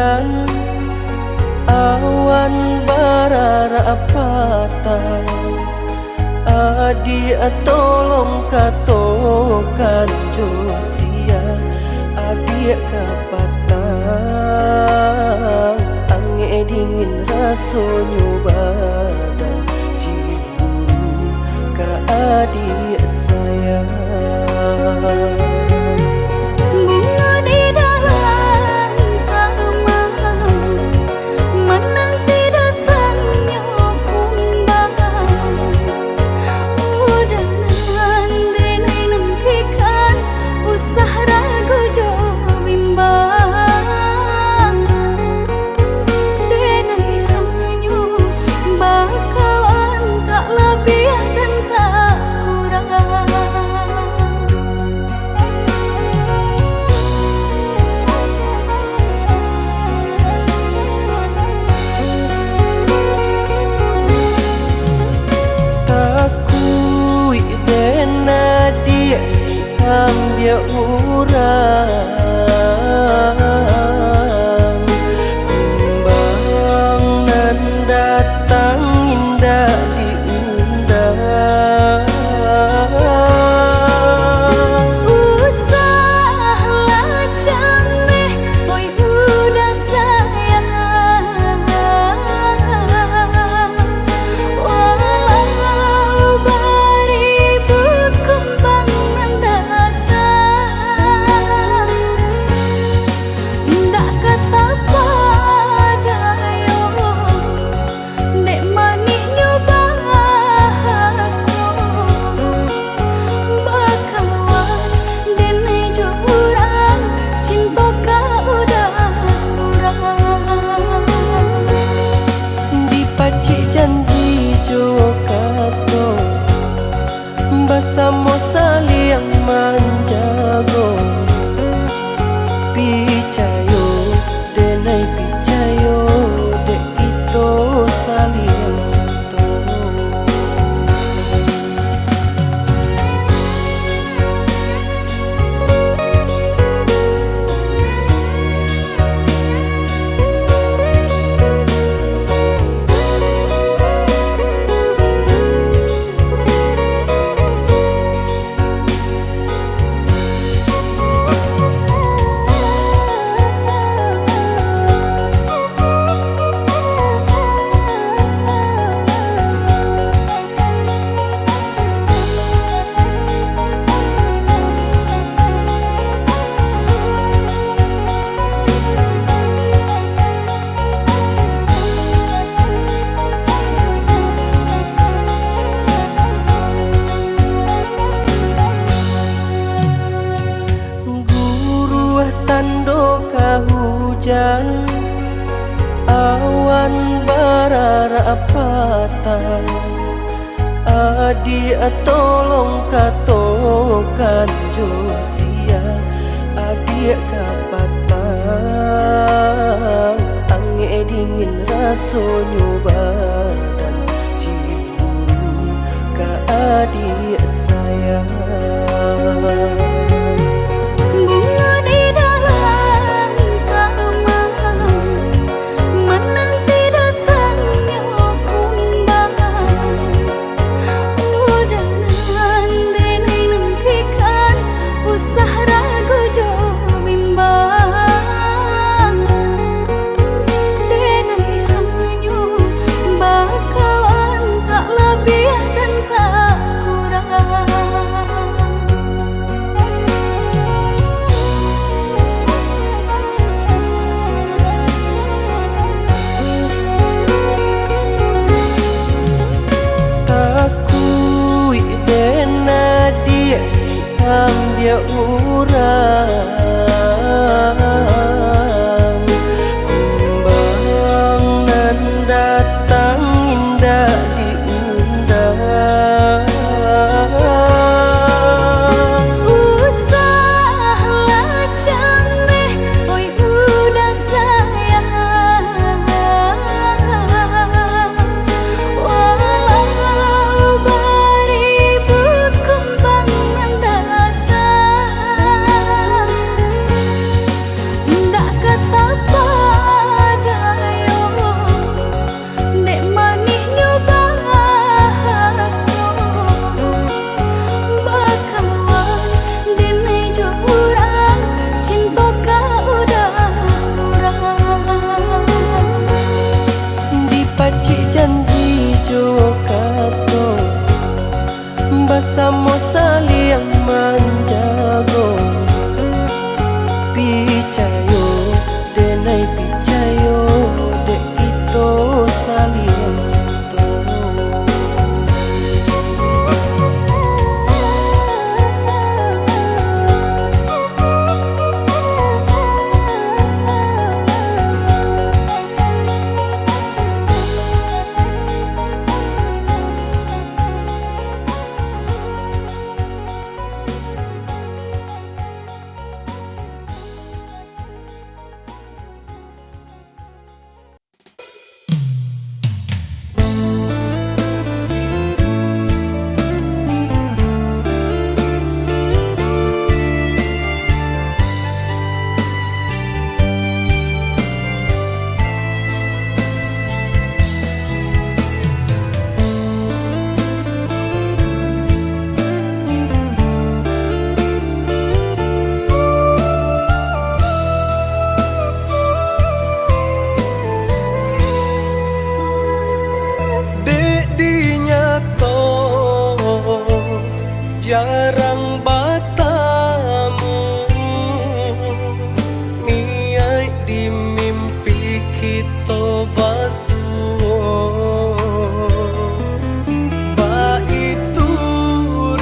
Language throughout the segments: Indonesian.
hujan, awan bara patah. Adik tolong katokan Josia, adik kapatang angin dingin rasonyo badan ciburu ka adik sayang. Ambil urang kembang nan datang indah diundang. Usahlah caneh oi udah sayang, walau beribu kembang nan datang, indah kata padayo dek maniknya bahaso bakawan denai jo urang cinta ka udah surang. Dipaci janji jo kato basamo saling manjago. Picayo denai picayo dek itu saling cinta. Tando ka hujan, awan bara patah. Adik tolong katokan Josia, adik kapatang angin dingin rasonyo badan ciburu ka adik sayang. Ambil urang kembang nan datang indah diundang. Usahlah caneh oi udah sayang, walau beribu kembang nan datang, kamu saling menjago. Picayo denai picayo dek kita saling cinta. Jarang batamu miai di mimpi kita basuh. Ba itu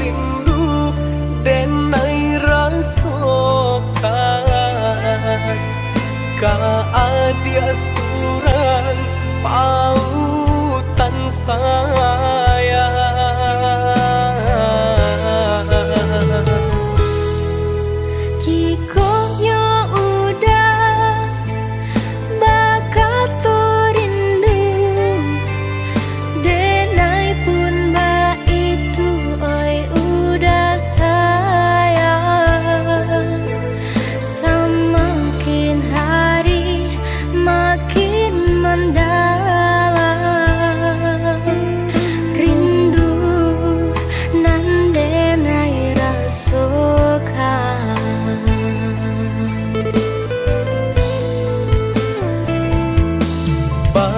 rindu denai rasakan ka adia surang pautan sayang.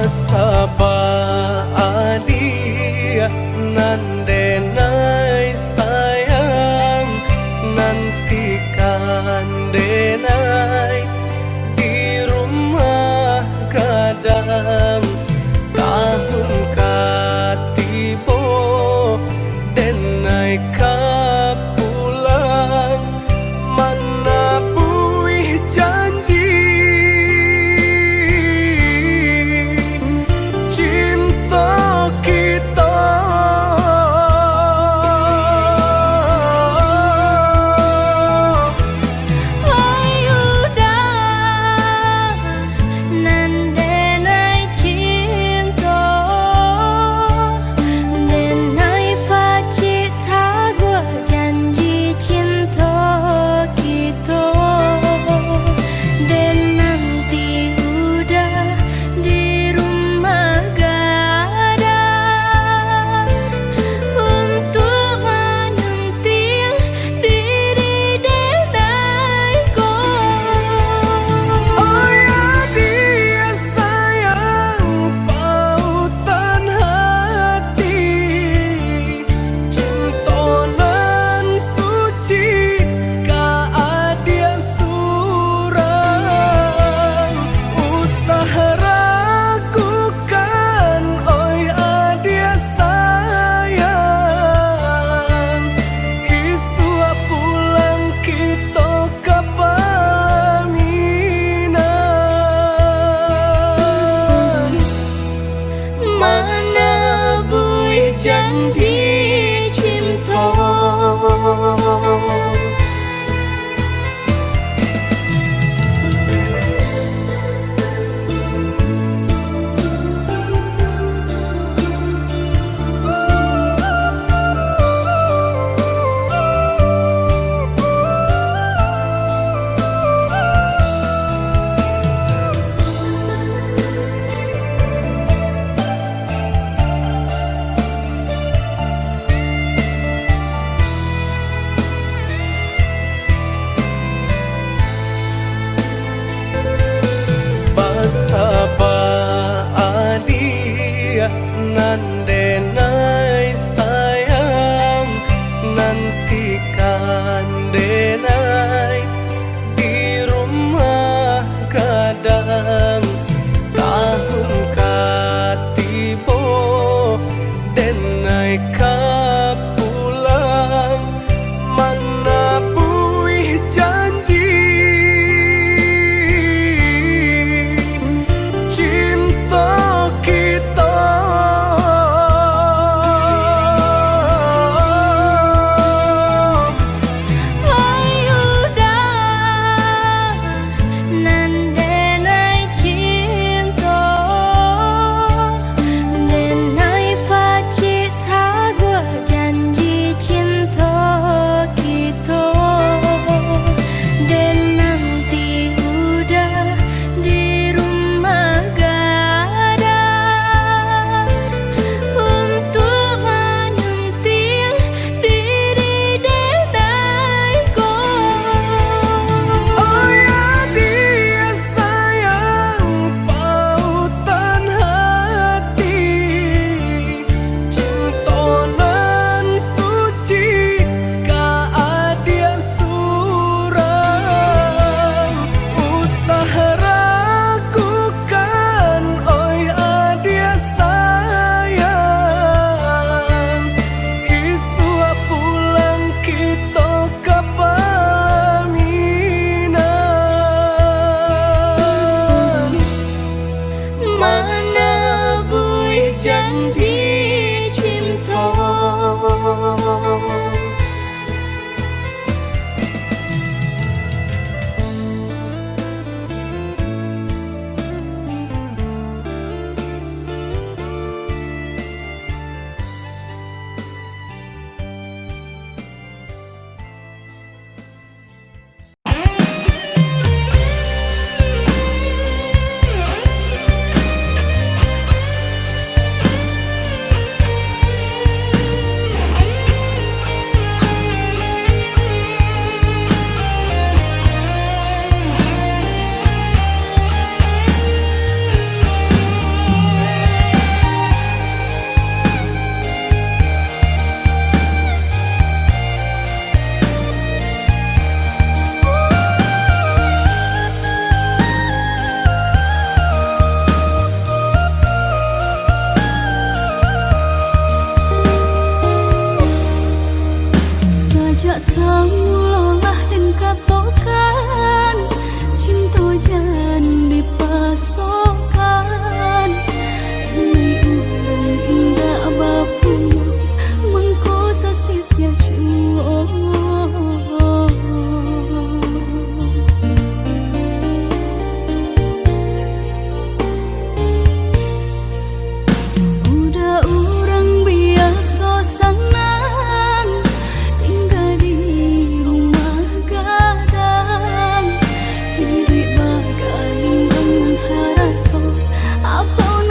Sabah adia nandenai sayang, nantikan denai di rumah gadang. Tahun katibo denai kapulang, mana buih janji janji cinta. Sabah adia nandenai sayang, Samulolah dan katokan cinta jan dipasokan ini ulun indah bapun mengkota sisia cuo udah orang biasa senang tinggal di rumah gadang hidup bakaling mengharap apa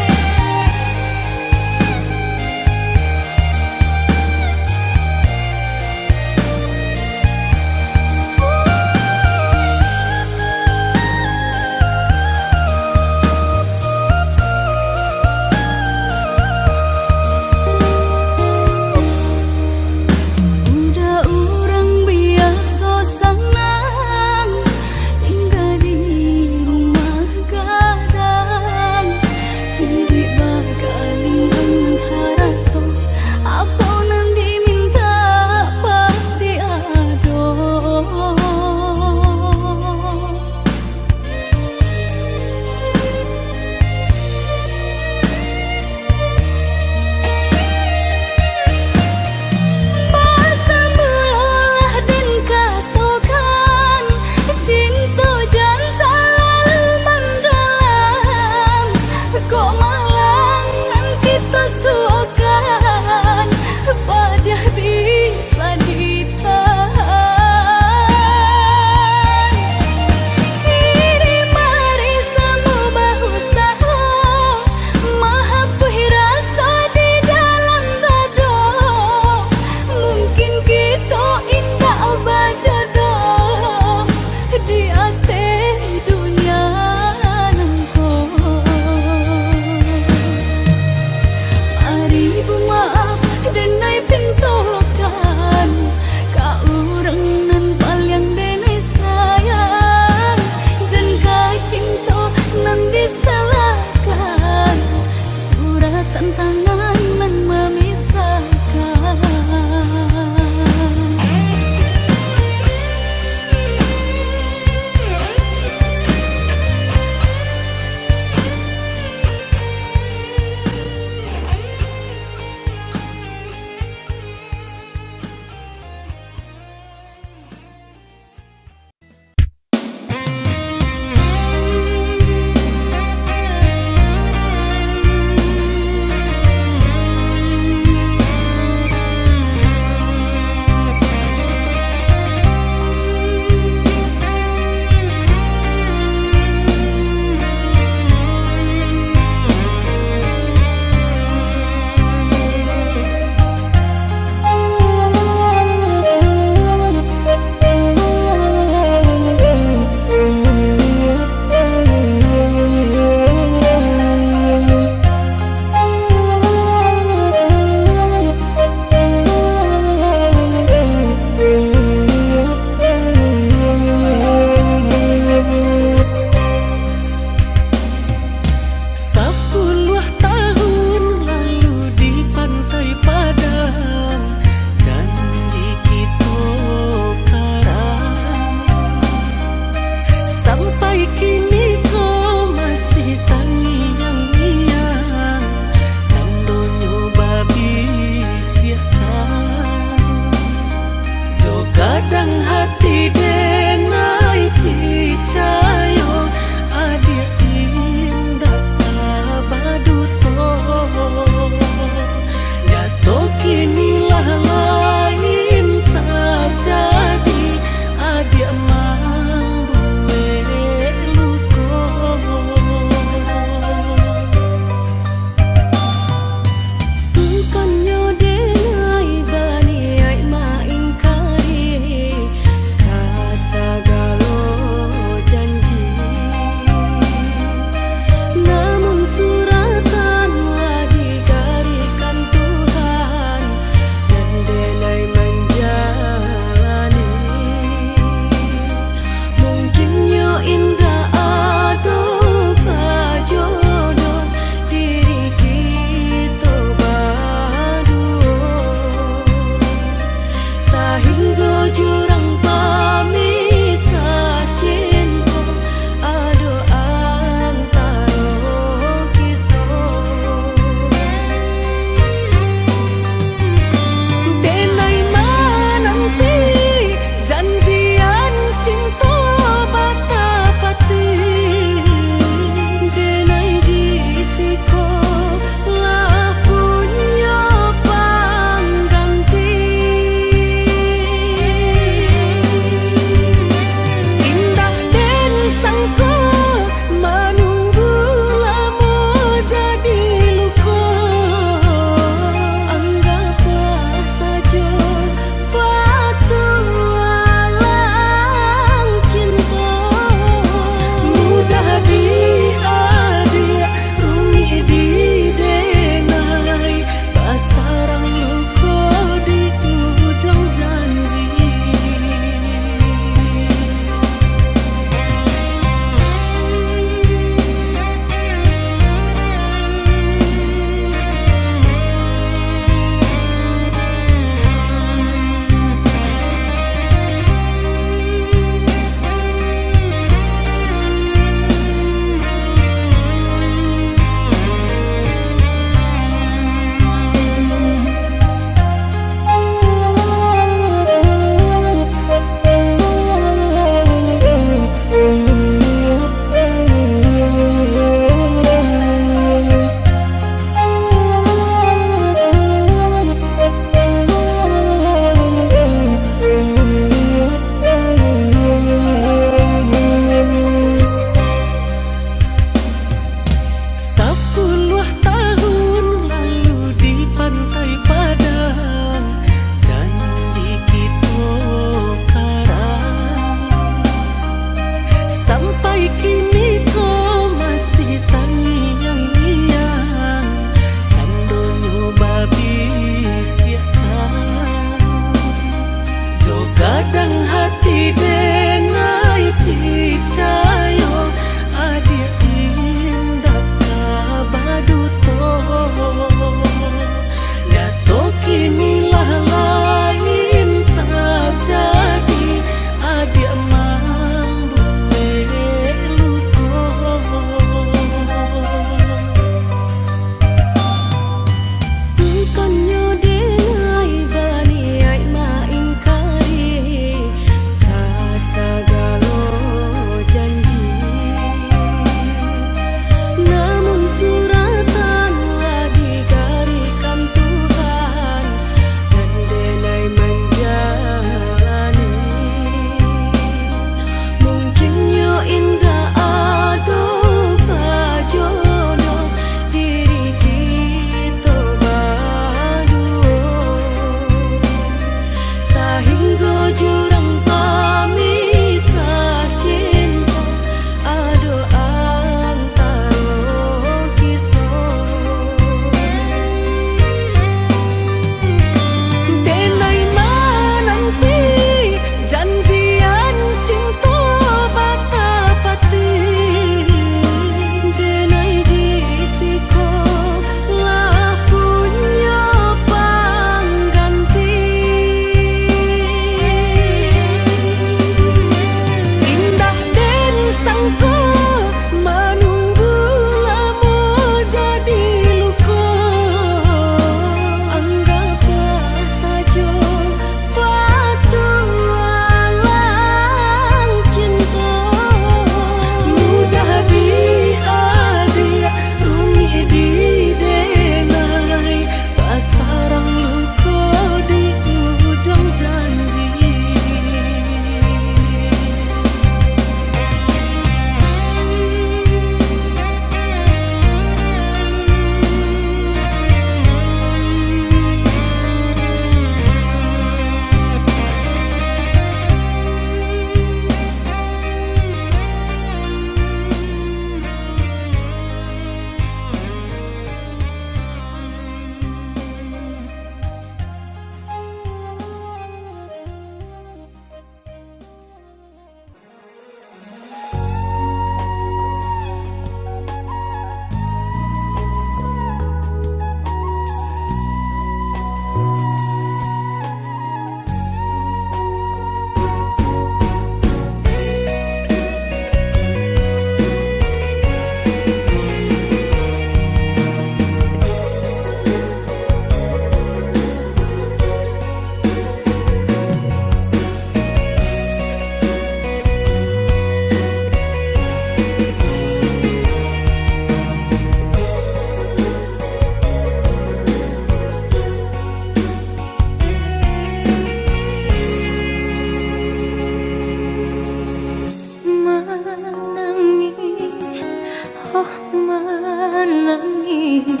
menangis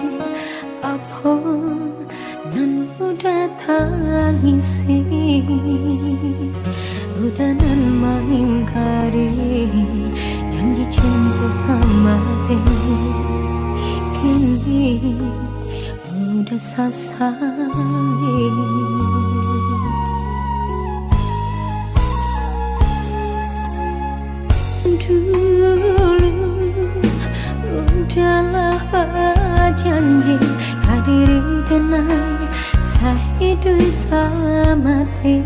apa nan udah tangisi udah nan mengingkari janji cinta sama dia kini udah sasari. Dulu udahlah janji kadiri denai sahidu samati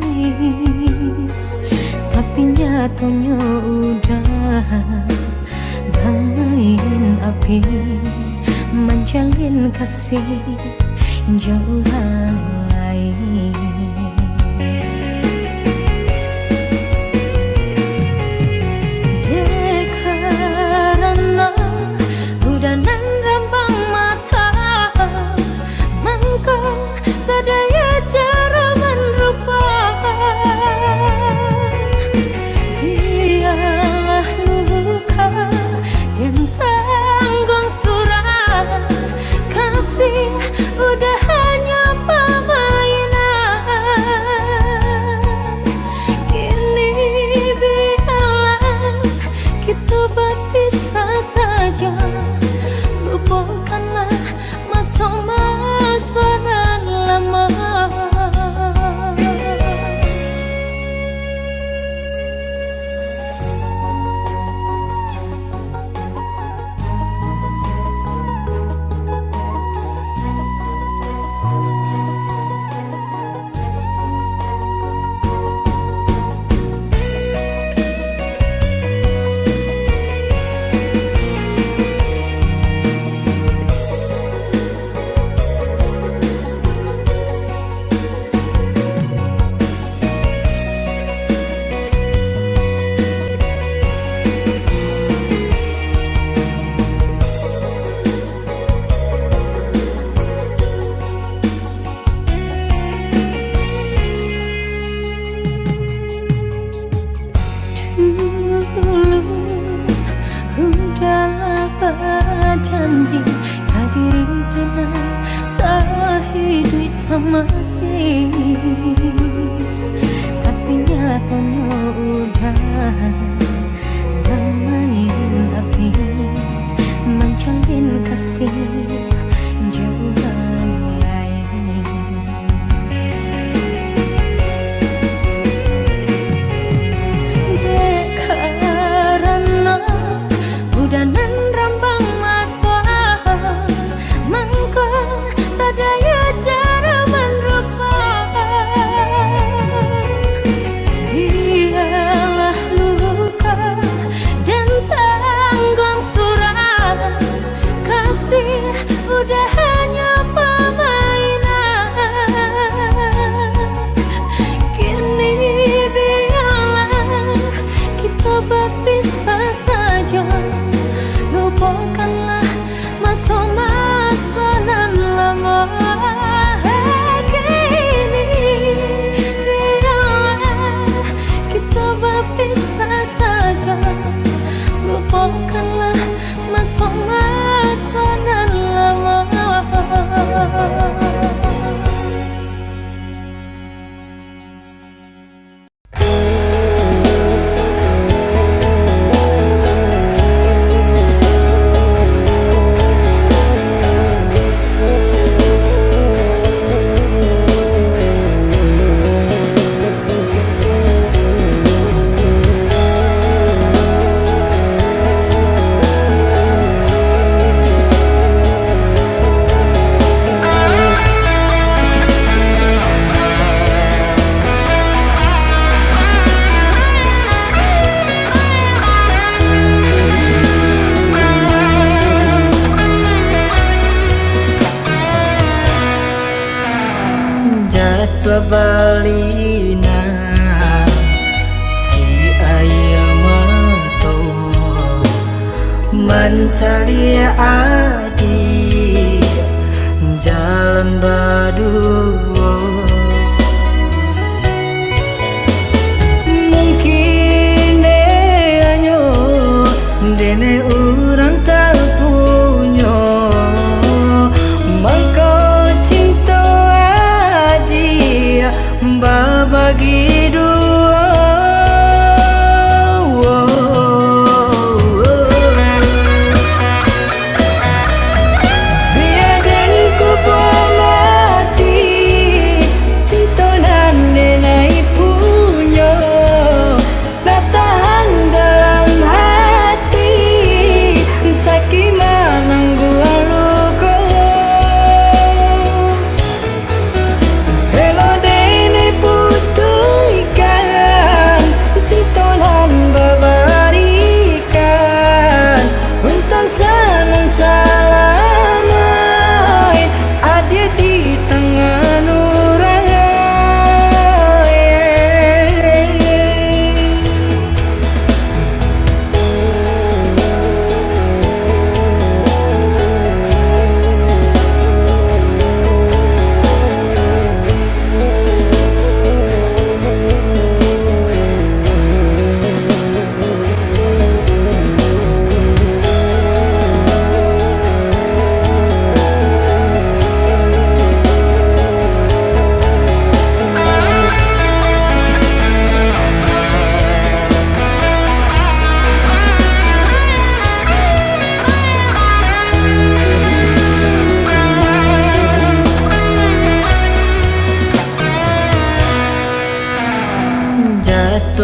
tapi nyatanya udah bangin api menjalin kasih jauhan lain. Udah hanya permainan. Kini biarlah kita berpisah saja. Lupakanlah masa-masa yang lama. Udahlah berjanji kadiri dengan sahidu sama dia tapi nyatanya udah bermain api menjalin kasih jauhan lain. Dan rambang mata mangko tak daya cara melupakan. Biarlah luka dan tanggung surat kasih udah hanya permainan. Kini biarlah kita berpisah saja. Lupakanlah masa-masa nan lama. Kini biarlah kita berpisah saja. Lupakanlah masa-masa nan lama. Jadwa balina si ayam mato mencari adi jalan berdua. Mungkin hanya dene orang tak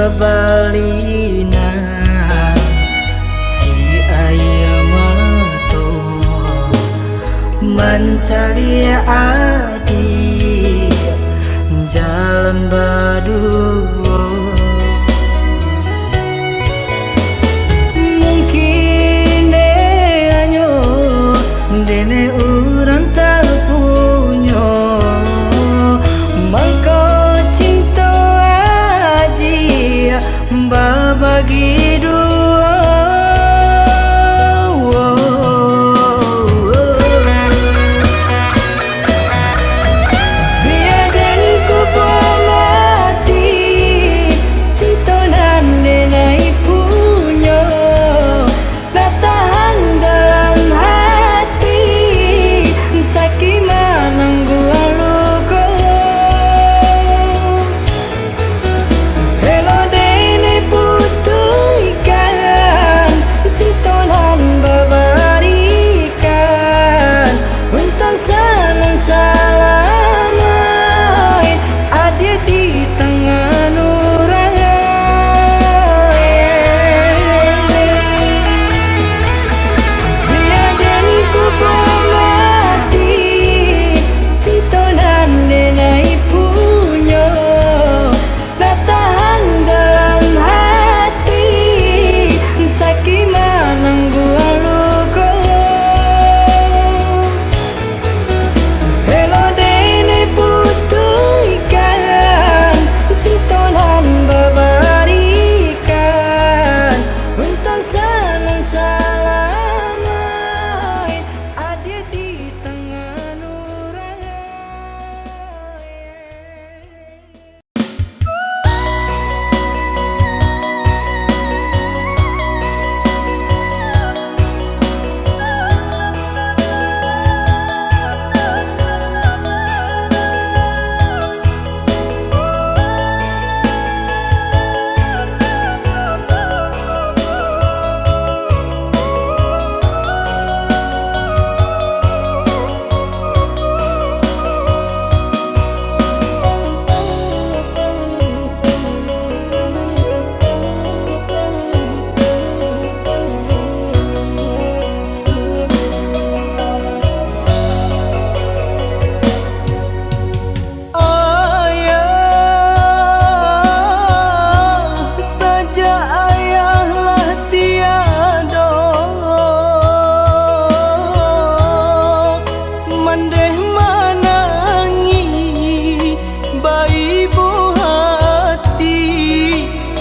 tua balina si ayah mato mencari adik jalan berdua. Mungkin dengannya dene urang tak punya maka cinta adik babagi dua.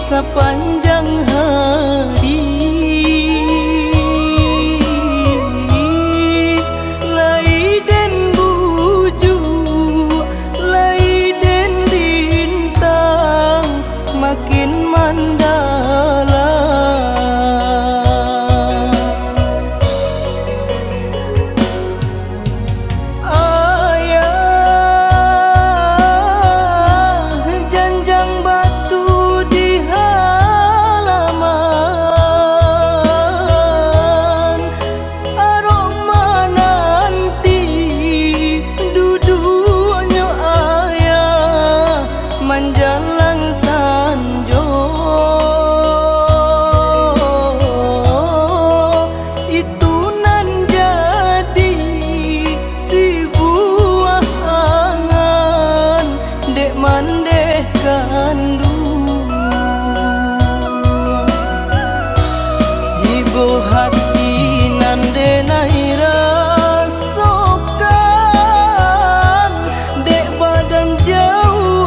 Sepanjang hari laiden buju laiden lintang makin mandala. Ayah janjang batu di menjalang sanjo itu nan jadi si buah angan dek mandeh kandung ibu hati nan denai rasokan dek badan jauh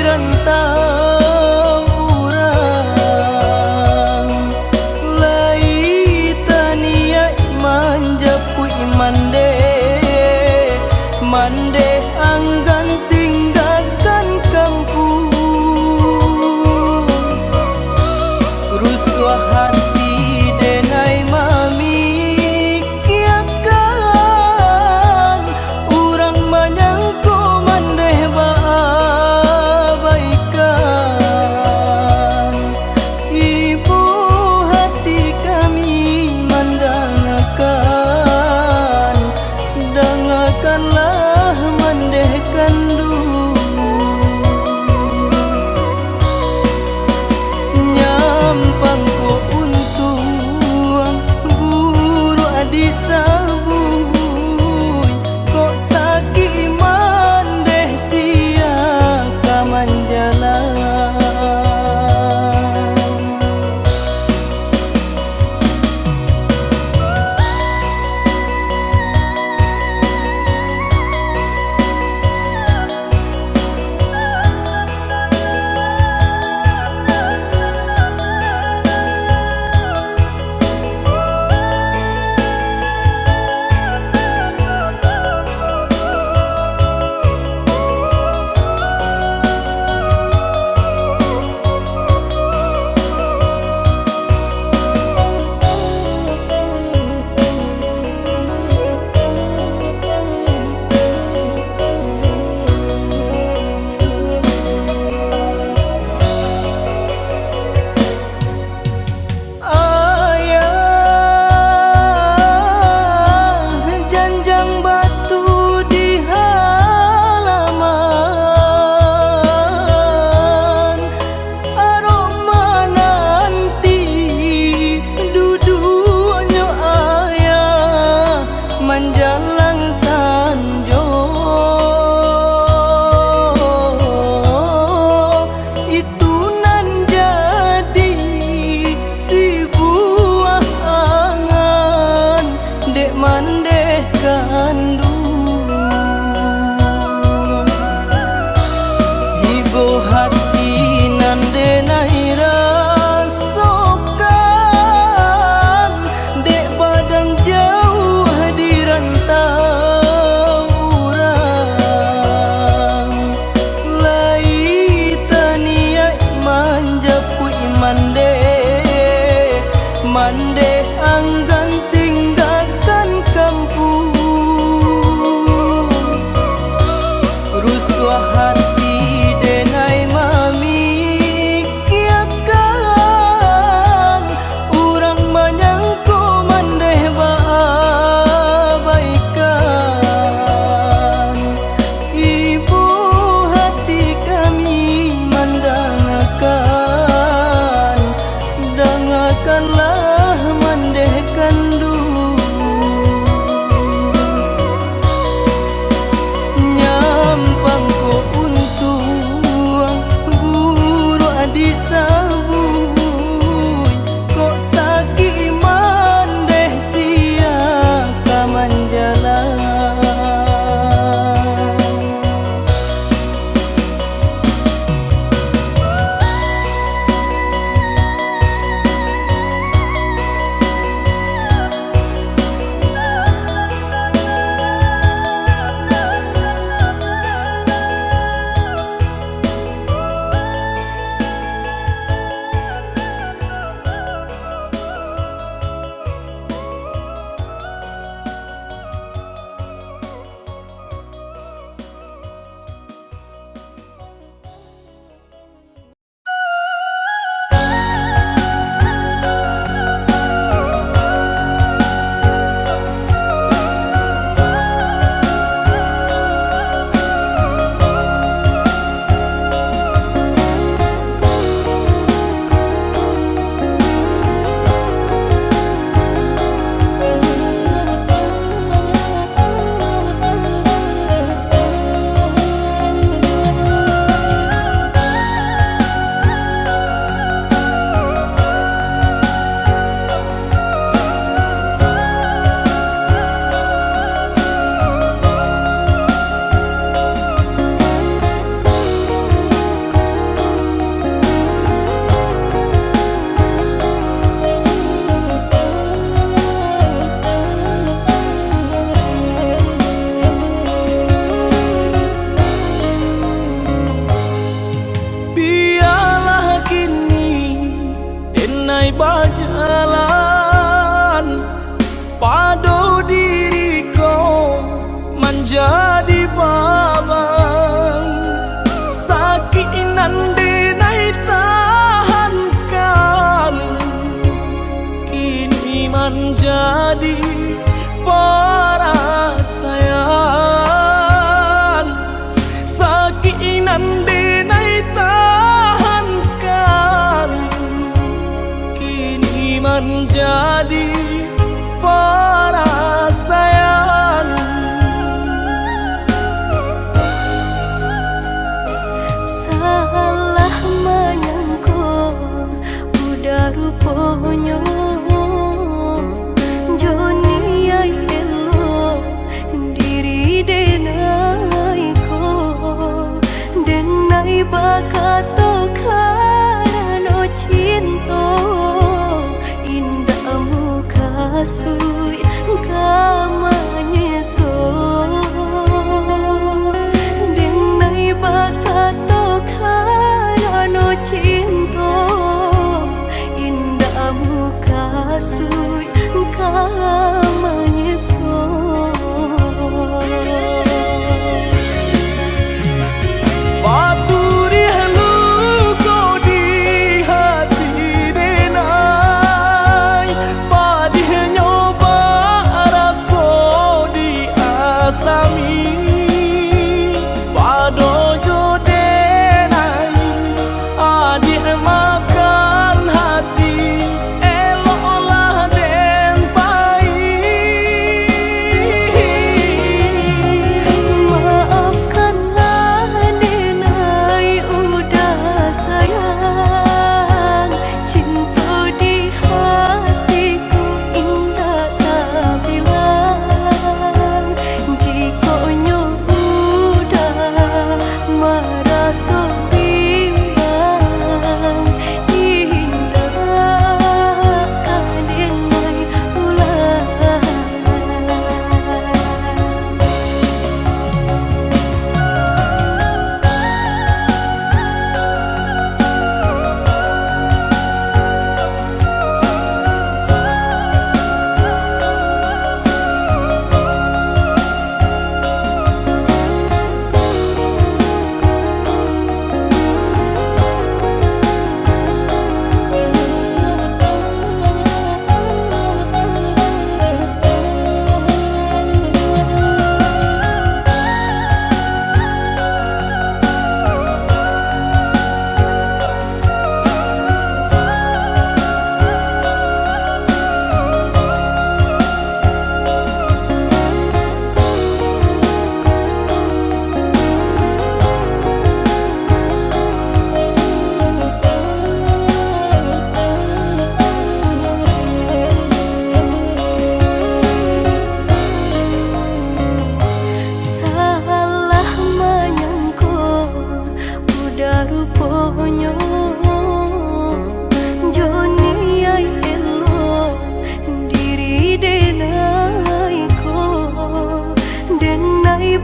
rantau urang lai tania manjapui mande mande anggan tinggalkan kampung rusuh hati denai memikirkan urang manyangko mandeh baabaikan ibu hati kami mendangakan dangakanlah manjalang sanjo. Itu nan jadi si buah angan dek mandeh kandung. Ibu hati nan denai rasokan dek badang jauh di rantau urang. Lai taniai manjapui mande anggan tinggalkan kampung.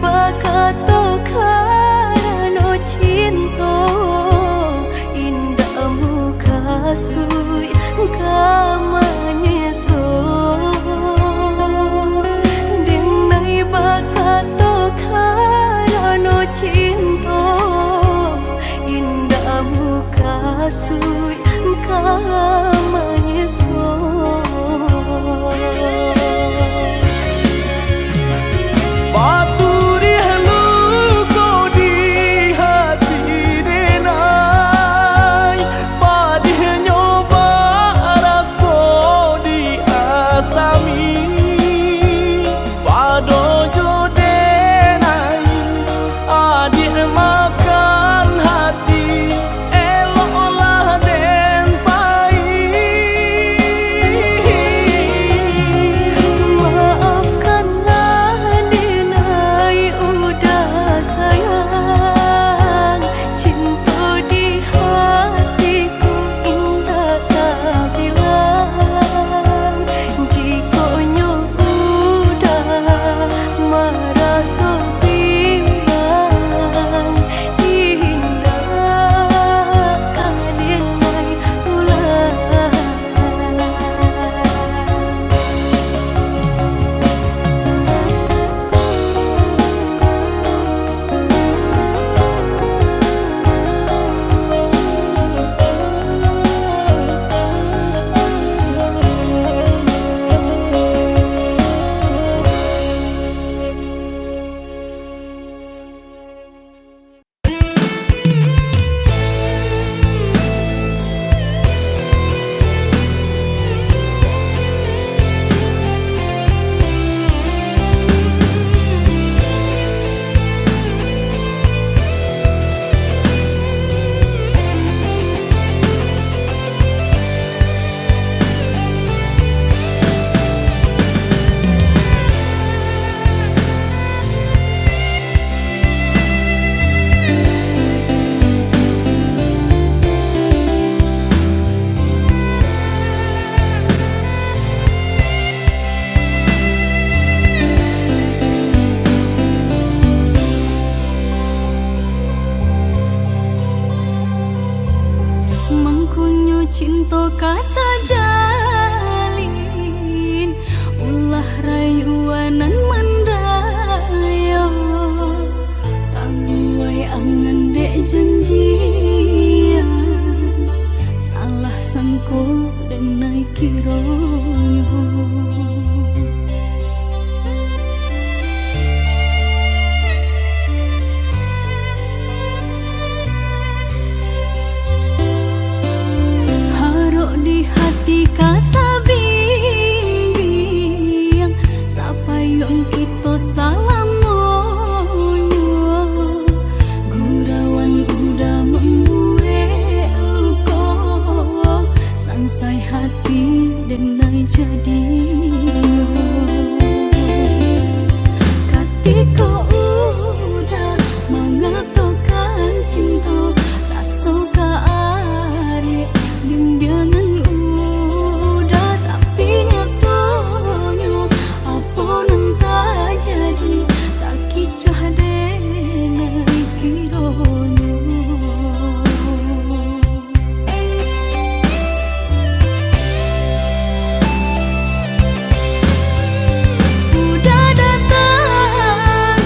bakato karano cinta indahmu kasui kamanyeso denai bakato karano cinta indahmu kasui kamanyeso Paturi halu kau di hati denai Padih nyoba raso di asami Pado jodenai adik makan hati Eloklah den pai Maafkanlah denai udah sayang Cinta di hatiku indah tak bilang Jika udah merasa bimbang Indah denai ulang Mengkunyo cinta kata jalin Ulah rayuanan mendaya Tabuai angan dek janjian Salah sangko dan naik kironyo Di hati kasabing sapayong kita salamonyo gurawan udah membuat luka sansai hati dan naik jadi ketika udah mengatakan cinta rasa keari bimbingan udah datang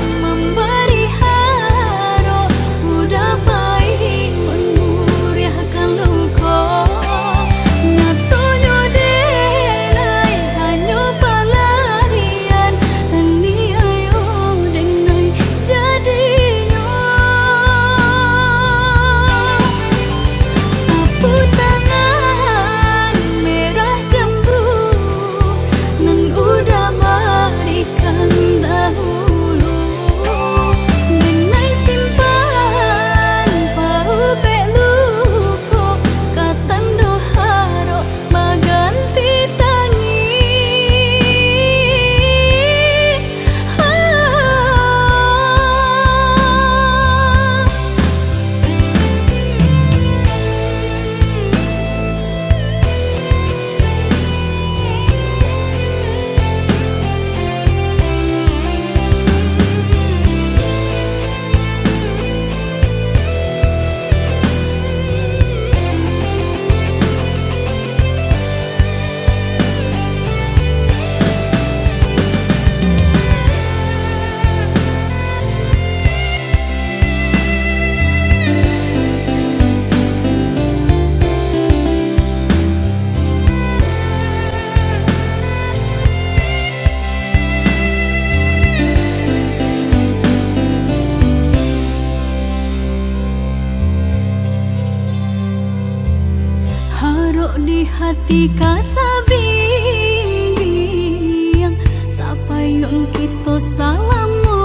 hati kasabing-bing sapayong kita salamonyo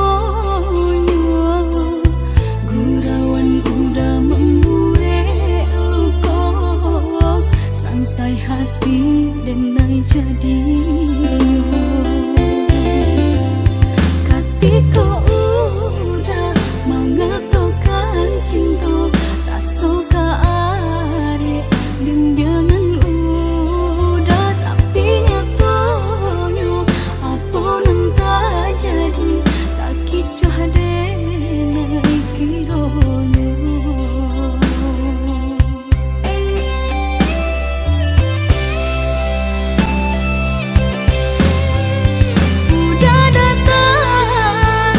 gurawan udah membuat luka sangsai hati dan naik jadi ketika udah mengatakan cinta tak suka are bimbingan udah tapi nyatanya apa nang tak jadi tak kicah denai kironyo udah datang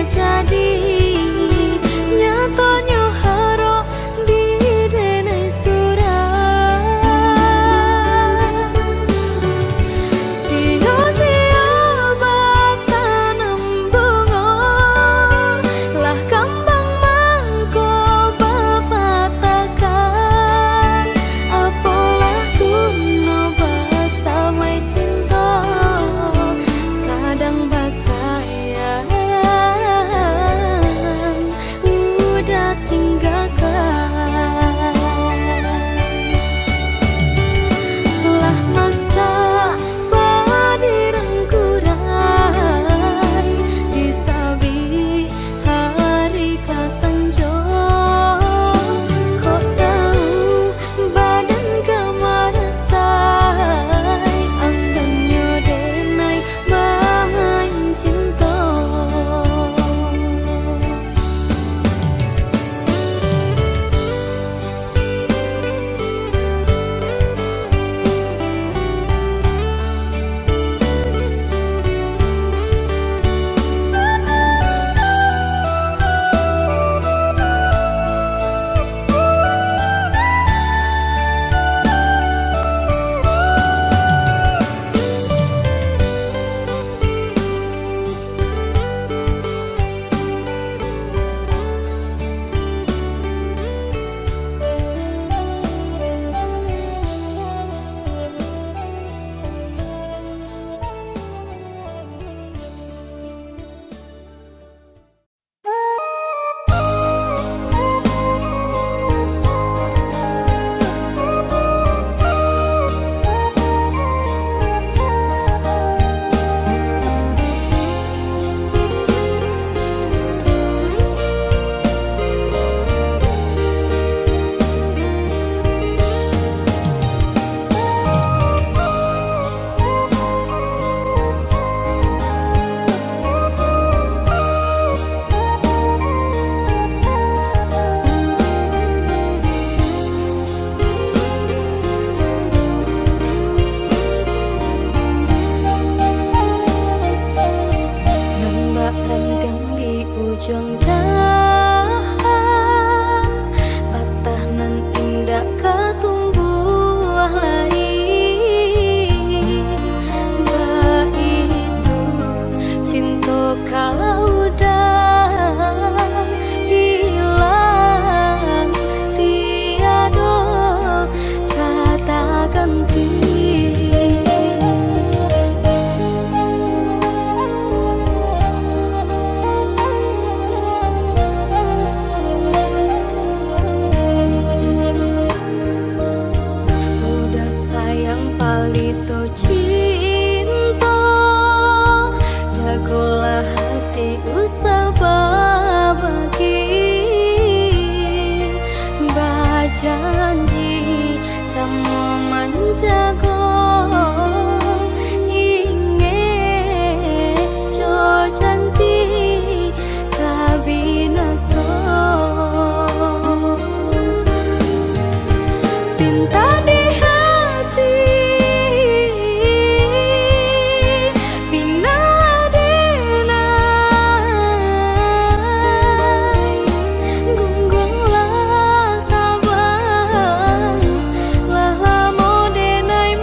jadi nyatanya harap di denai surah sia-sia batanam bunga lah kambang mangko bapatakan apalah guna bahasa mai cinta sadang basayang udah tinggalkan lah masa padirengkurai disabi hari kasanjo kok tahu badan kamarasai anggannya denai main cinta nembak renteng di ujung dahan patah nan indah katumbuh lain baitu cinta kalau udah hilang tiada kata ganti udah sayang palito cinta jagolah hati usah berbagi bajanji sama menjaga ingin jo janji kabinaso pinta di hati pina denai gunggunglah tabang lah lamo denai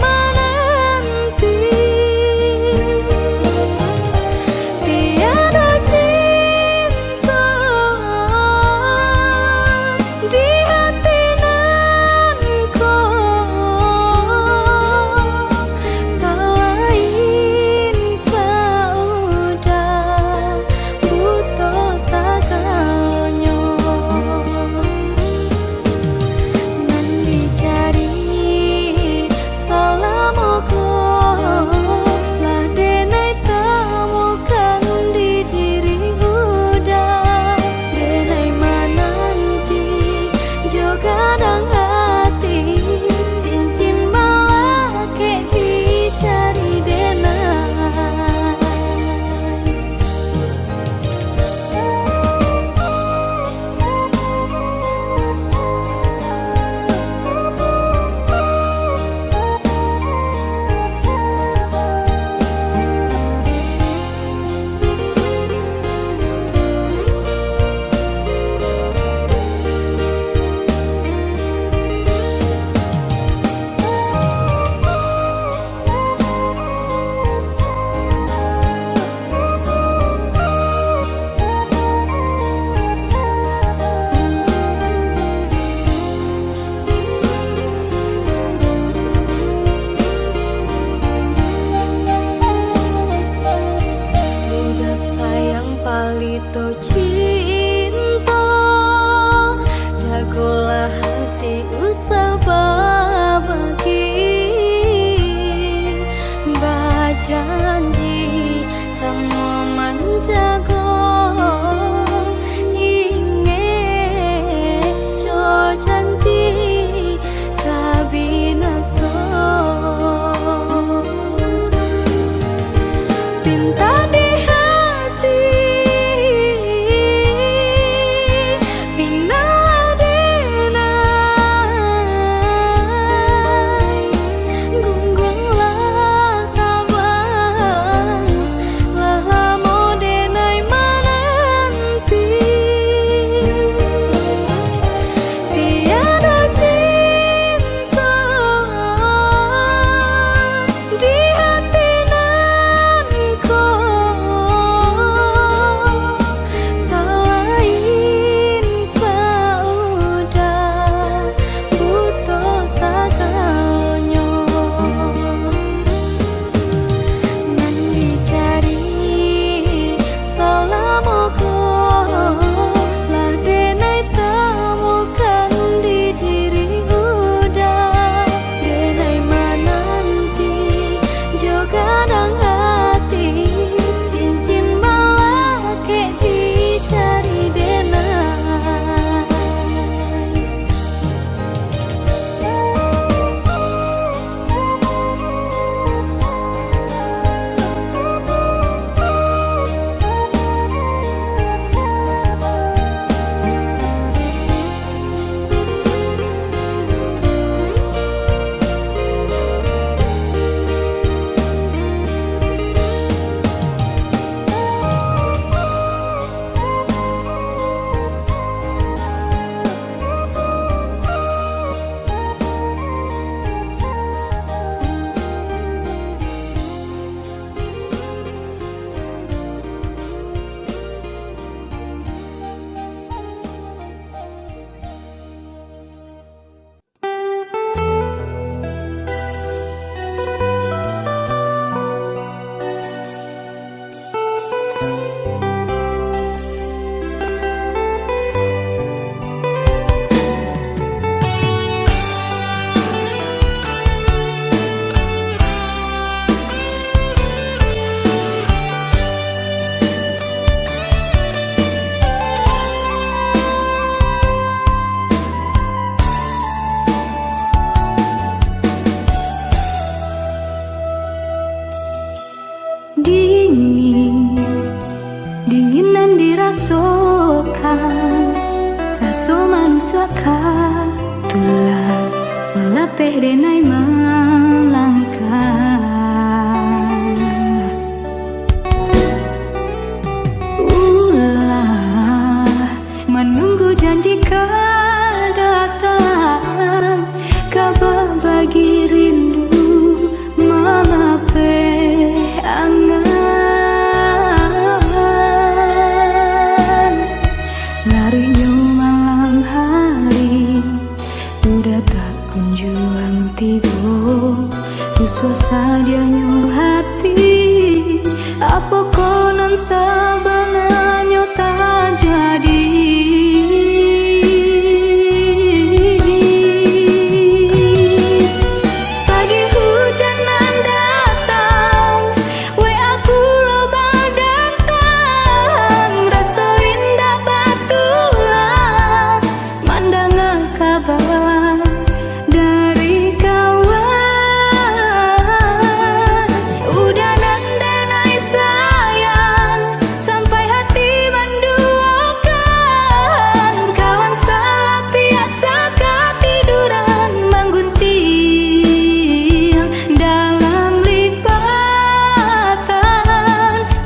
teh denai melangkah. Ulah menunggu janji kau datang, kabar bagi rindu malape angan. Larinya malam hari udah tak kunjung tiba, suasananya hati apa konon sabananya tak jadi. Pagi hujanan datang, aku loba datang, rasa indah batulah mandangan kabar dari kawan. Udah nandenai sayang sampai hati menduakan, kawan salah biasa ketiduran menggunting dalam lipatan,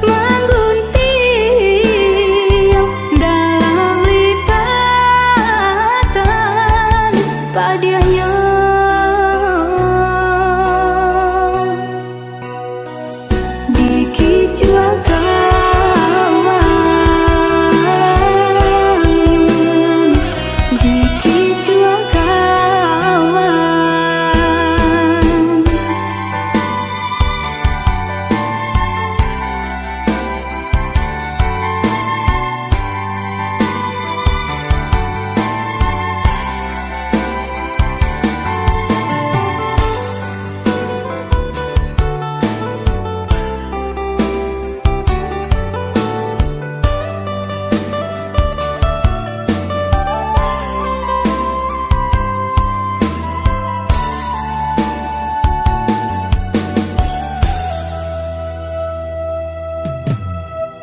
menggunting dalam lipatan padanya. Dikicua kawan, dikicua kawan.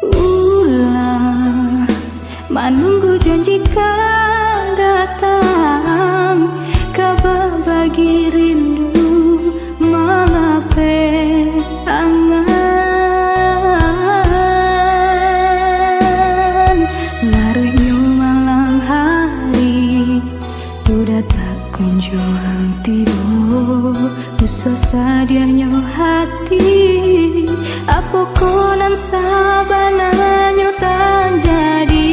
Ulah menunggu janji kau datang, kabar bagi rindu malape angan. Larutnya malam hari udah tak kunjung tiba, suasananya hati apa konon sabananya tak jadi.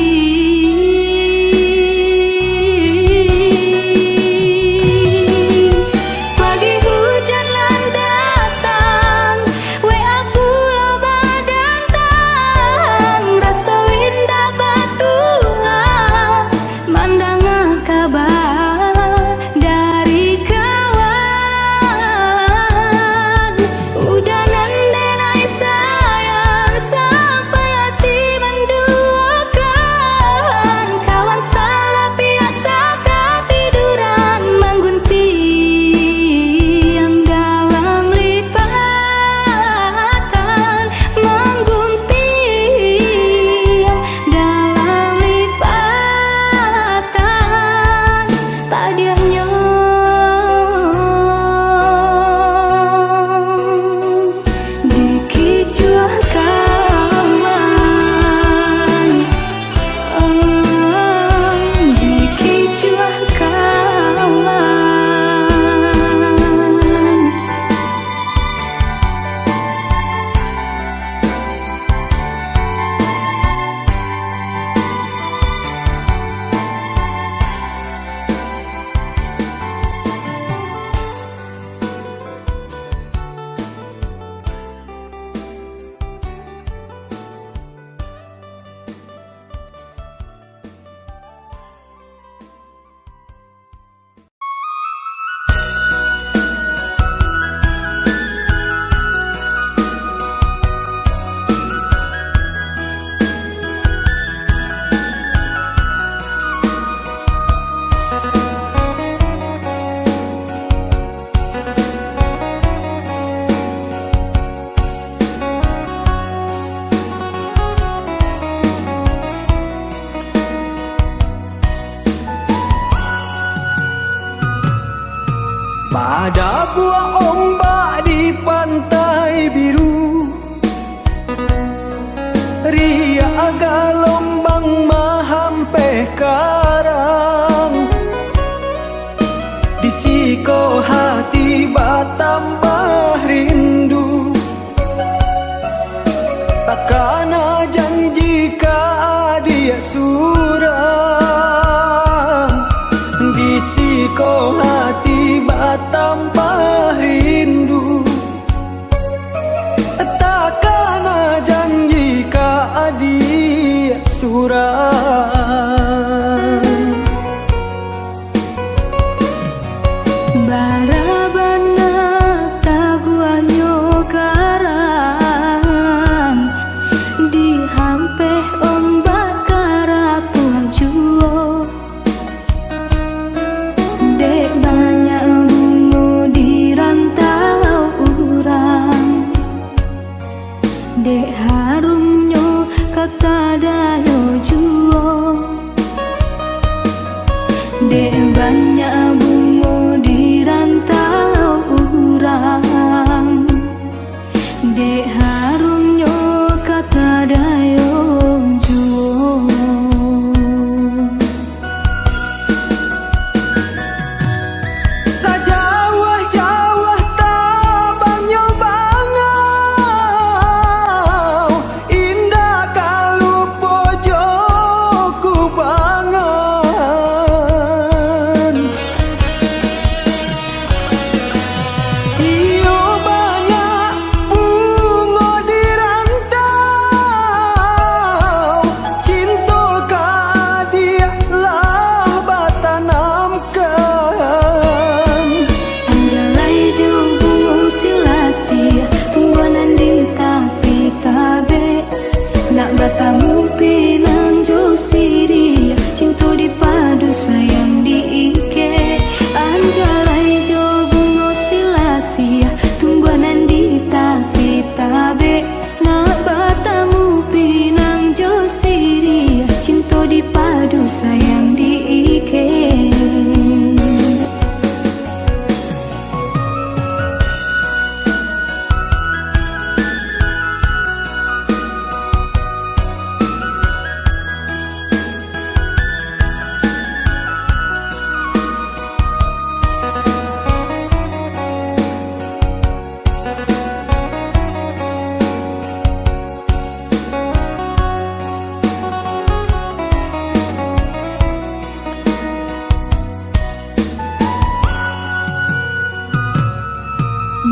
Ada buah ombak di pantai biru, riak gelombang mahampe karang. Di siko hati batambah rindu, takkan janji ka dia suram. Di siko hati batambah rindu, takkan janji ka dia suram. Barabana taguanyo karang, dihampeh ombak karapuan juo. Dek banyak bunga di rantau urang, dek harumnya kata dayo juo. Dek banyak bunga di rantau urang, dek harumnya kata dayo juo. Sajawah-jawah tabanyo bangau, indah kalau pojokku bangan. Iyo banyak bunga di rantau, cinta ka dia lah batanamkan. Anjalai jo bunga silasi, tungguanan di tapi tabe. Nak batamu pinang jo siri, cinta dipadu sayang diike. Anjalai jo bunga silasi, tungguanan di tapi tabe. Nak batamu pinang jo siri, cinta dipadu sayang diike.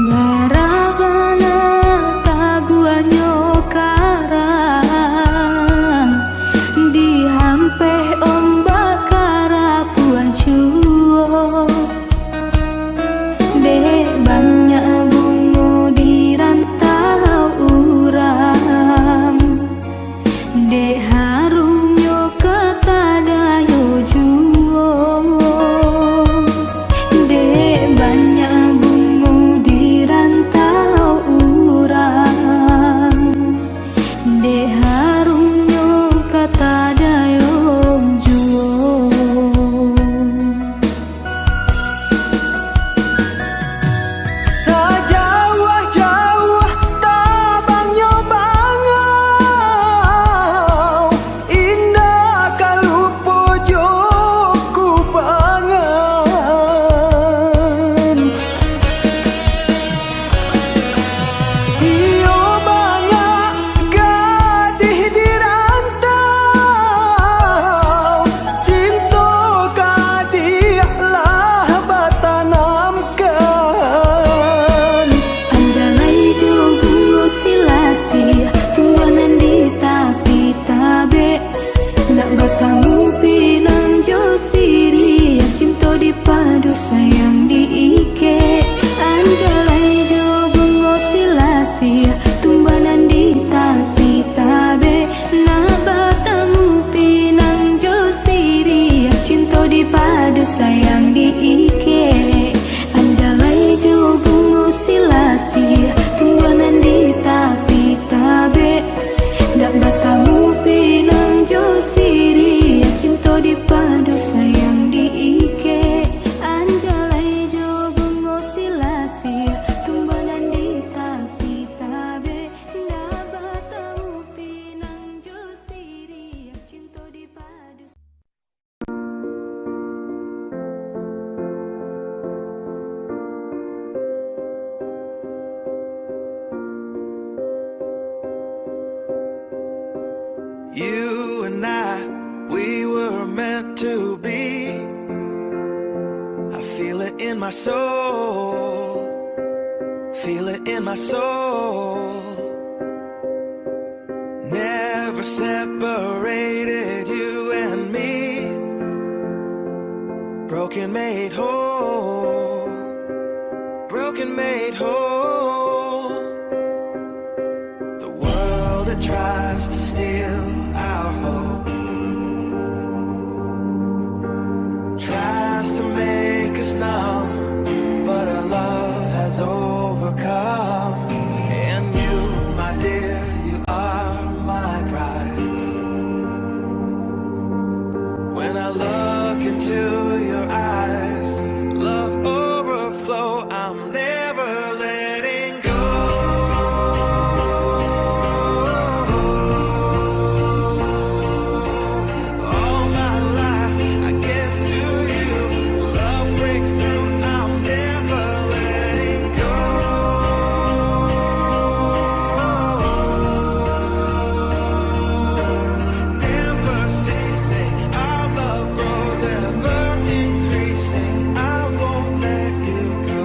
Barabana taguanyo karang, dihampeh ombak karapuan juo. Dek banyak bunga di rantau urang, dek harumnya kata dayo juo. Dek banyak bunga di rantau urang, dek harumnya kata dayo juo. Sajawah-jawah tabanyo bangau, indah kalau pojokku bangan. Iyo banyak gadih di rantau, cinta ka dia lah batanamkan. Anjalai jo bunga silasi, tungguanan di tapi tabe. Nak batamu pinang jo siri, cinta dipadu sayang diike. Anjalai jo bunga silasi, tungguanan di tapi tabe. Nak batamu pinang jo siri, cinta dipadu sayang diike. Anjalai jo bunga silasi, tungguanan di tapi tabe. Nak batamu pinang jo siri, cinta dipadu sayang diike. Anjalai in my soul, feel it in my soul. Never separated you and me. Broken made whole, broken made whole. The world that tries to steal our hope tries to make us numb, but our love has overcome. And you, my dear, you are my prize. When I look into your eyes, love overflow, I'm never letting go. All my life I give to you, love breakthrough, I'm never letting go. Never ceasing, our love grows ever increasing, I won't let you go.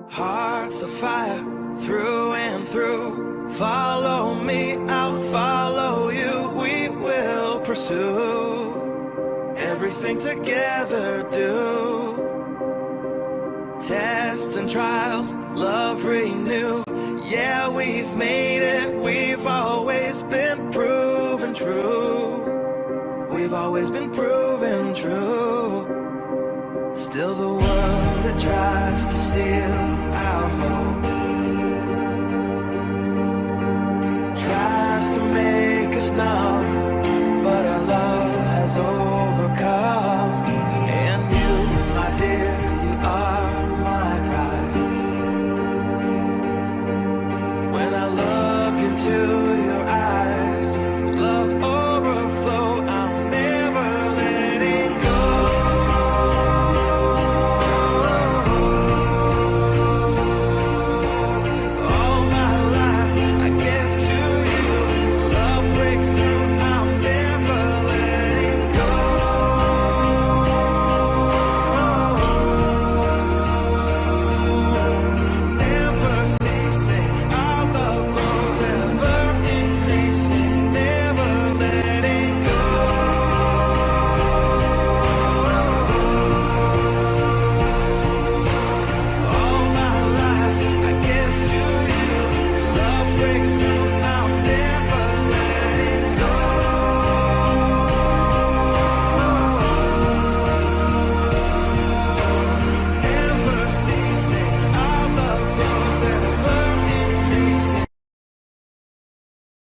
Hearts of fire through and through, follow me, I'll follow you, we will pursue everything together do. Tests and trials, love renew. Yeah, we've made it, we've always been proven true. We've always been proven true. Still the world that tries to steal our hope